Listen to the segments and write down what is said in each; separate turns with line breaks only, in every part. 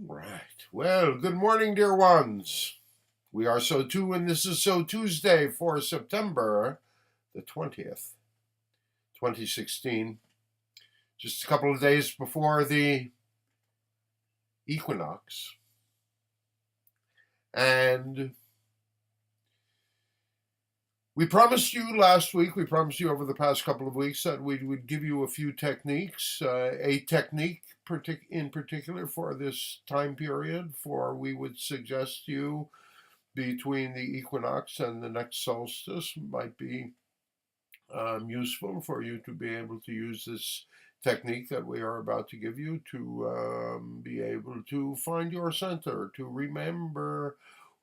Right. Well, good morning, dear ones. We are SOTU, and this is SOTUesday for September the 20th, 2016. Just a couple of days before the equinox. And we promised you last week, we promised you over the past couple of weeks that we would give you a few techniques, a technique in particular for this time period, for we would suggest you between the equinox and the next solstice might be useful for you to be able to use this technique that we are about to give you to be able to find your center, to remember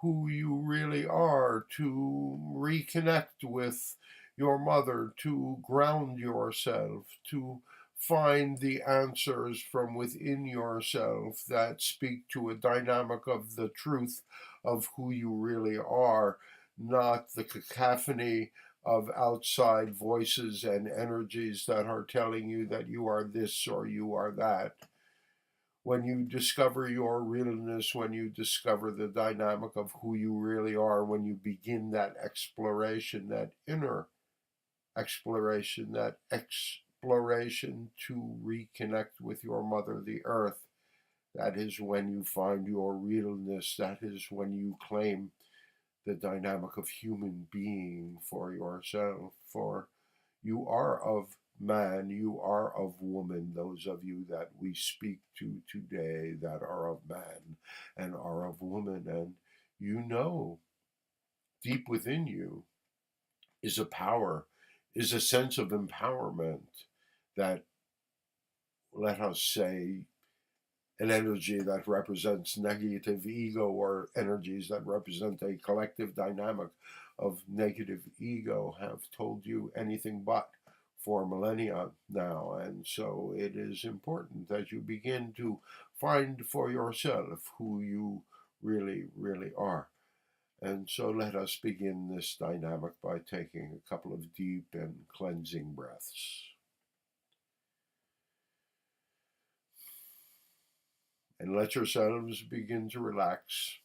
who you really are, to reconnect with your mother, to ground yourself, to find the answers from within yourself that speak to a dynamic of the truth of who you really are, not the cacophony of outside voices and energies that are telling you that you are this or you are that. When you discover your realness, when you discover the dynamic of who you really are, when you begin that exploration, that inner exploration, that exploration to reconnect with your mother, the earth, that is when you find your realness. That is when you claim the dynamic of human being for yourself. For you are of man, you are of woman, those of you that we speak to today that are of man and are of woman. And you know, deep within you is a power, is a sense of empowerment that, let us say, an energy that represents negative ego, or energies that represent a collective dynamic of negative ego, have told you anything but for millennia now. And so it is important that you begin to find for yourself who you really, really are. And so let us begin this dynamic by taking a couple of deep and cleansing breaths. And let yourselves begin to relax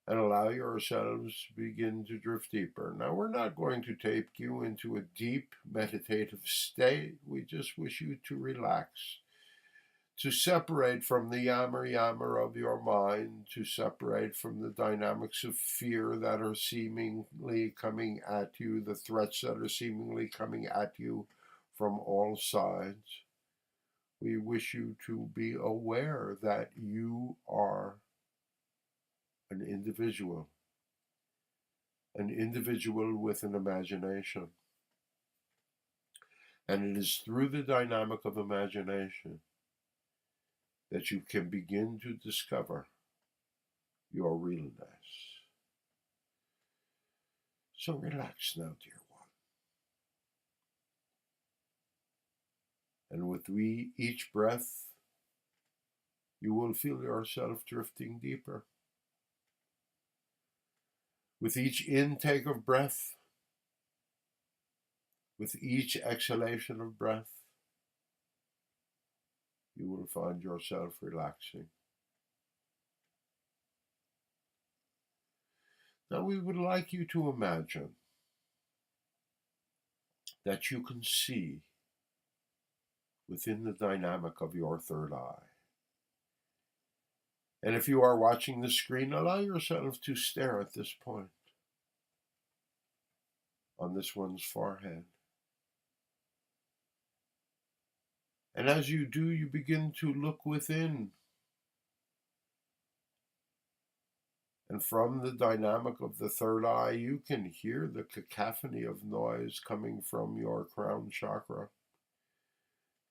and allow yourselves to begin to drift deeper. Now, we're not going to take you into a deep meditative state. We just wish you to relax, to separate from the yammer of your mind, to separate from the dynamics of fear that are seemingly coming at you, the threats that are seemingly coming at you from all sides. We wish you to be aware that you are an individual with an imagination. And it is through the dynamic of imagination that you can begin to discover your realness. So relax now, dear one. And with each breath, you will feel yourself drifting deeper. With each intake of breath, with each exhalation of breath, you will find yourself relaxing. Now we would like you to imagine that you can see within the dynamic of your third eye. And if you are watching the screen, allow yourself to stare at this point on this one's forehead. And as you do, you begin to look within. And from the dynamic of the third eye, you can hear the cacophony of noise coming from your crown chakra.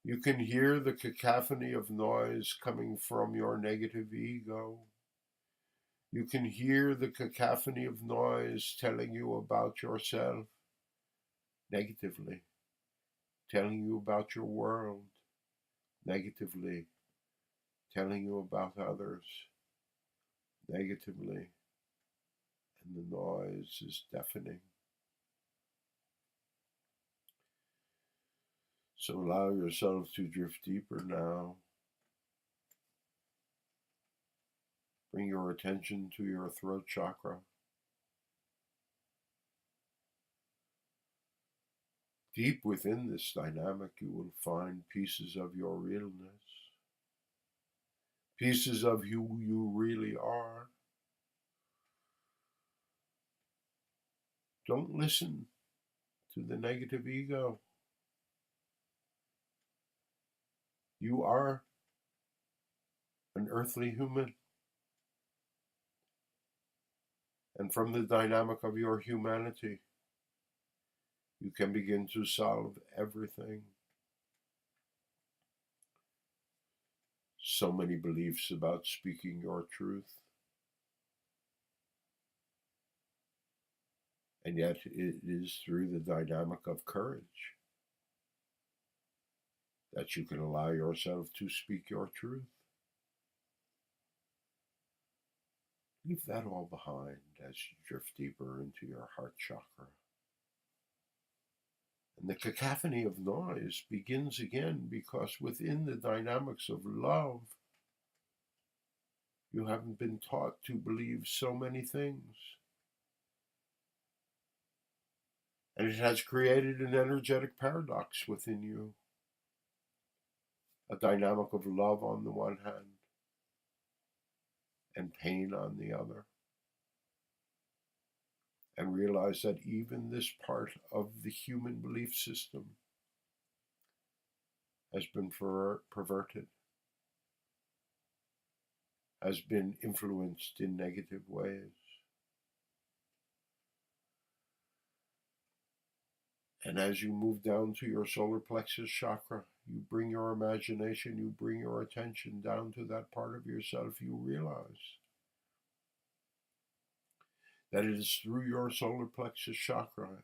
You can hear the cacophony of noise coming from your negative ego. You can hear the cacophony of noise telling you about yourself negatively, telling you about your world negatively, telling you about others negatively, and the noise is deafening. So allow yourself to drift deeper now Bring your attention to your throat chakra. Deep within this dynamic, you will find pieces of your realness, pieces of who you really are. Don't listen to the negative ego. You are an earthly human. And from the dynamic of your humanity, you can begin to solve everything. So many beliefs about speaking your truth. And yet it is through the dynamic of courage that you can allow yourself to speak your truth. Leave that all behind as you drift deeper into your heart chakra. And the cacophony of noise begins again because within the dynamics of love, you haven't been taught to believe so many things. And it has created an energetic paradox within you. A dynamic of love on the one hand and pain on the other. And realize that even this part of the human belief system has been perverted, has been influenced in negative ways. And as you move down to your solar plexus chakra, you bring your imagination, you bring your attention down to that part of yourself, you realize that it is through your solar plexus chakra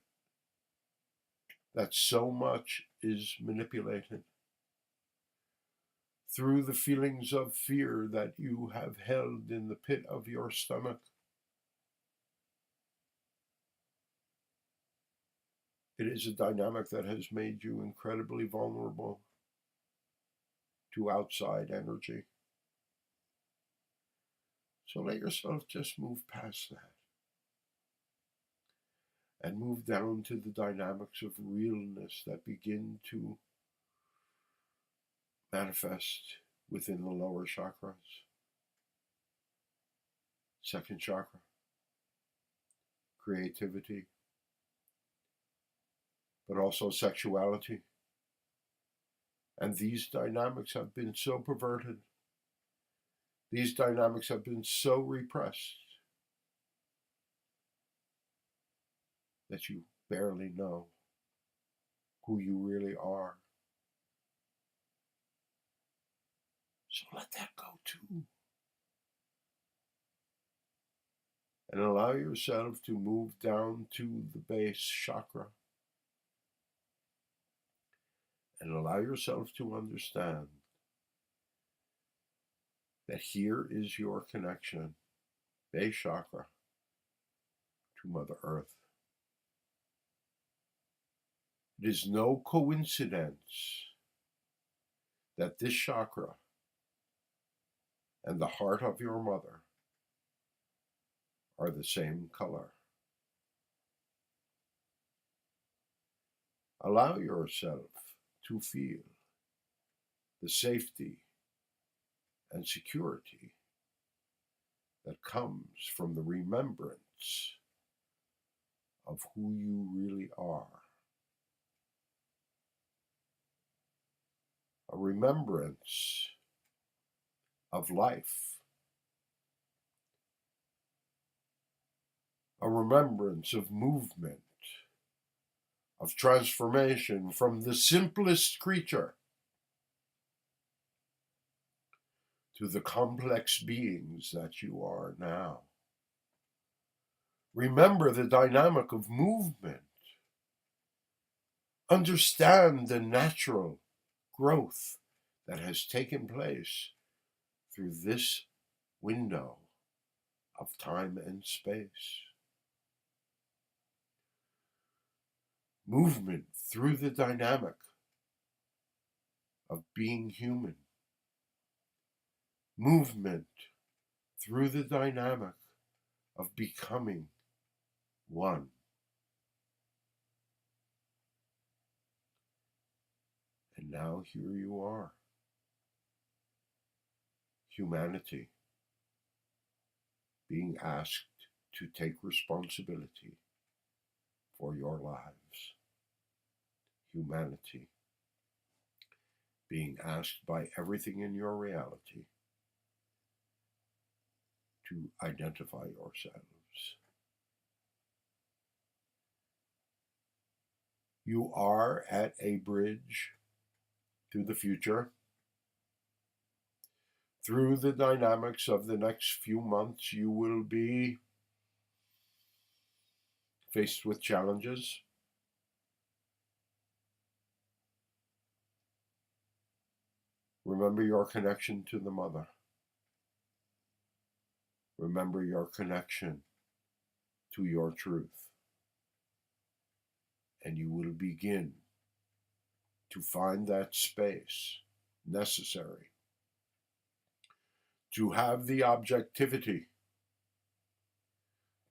that so much is manipulated. Through the feelings of fear that you have held in the pit of your stomach. It is a dynamic that has made you incredibly vulnerable to outside energy. So let yourself just move past that and move down to the dynamics of realness that begin to manifest within the lower chakras. Second chakra, creativity, but also sexuality. And these dynamics have been so perverted. These dynamics have been so repressed that you barely know who you really are. So let that go too. And allow yourself to move down to the base chakra. And allow yourself to understand that here is your connection, base chakra, to Mother Earth. It is no coincidence that this chakra and the heart of your mother are the same color. Allow yourself to feel the safety and security that comes from the remembrance of who you really are. A remembrance of life. A remembrance of movement, of transformation from the simplest creature to the complex beings that you are now. Remember the dynamic of movement. Understand the natural growth that has taken place through this window of time and space. Movement through the dynamic of being human. Movement through the dynamic of becoming one. And now here you are, humanity, being asked to take responsibility for your lives. Humanity, being asked by everything in your reality to identify yourselves. You are at a bridge through the future, through the dynamics of the next few months. You will be faced with challenges. Remember your connection to the mother. Remember your connection to your truth. And you will begin to find that space necessary to have the objectivity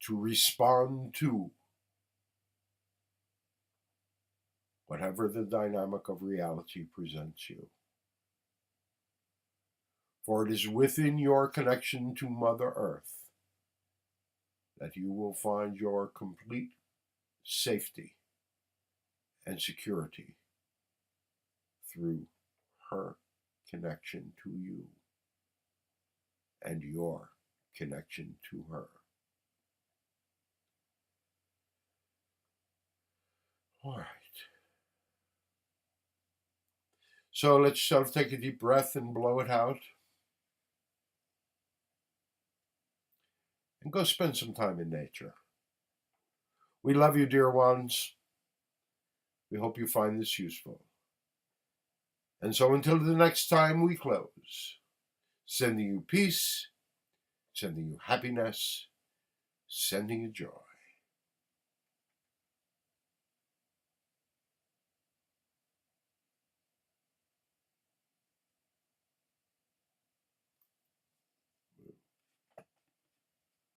to respond to whatever the dynamic of reality presents you. For it is within your connection to Mother Earth that you will find your complete safety and security through her connection to you and your connection to her. All right. So let's take a deep breath and blow it out. And go spend some time in nature. We love you, dear ones. We hope you find this useful. And so until the next time we close, sending you peace, sending you happiness, sending you joy.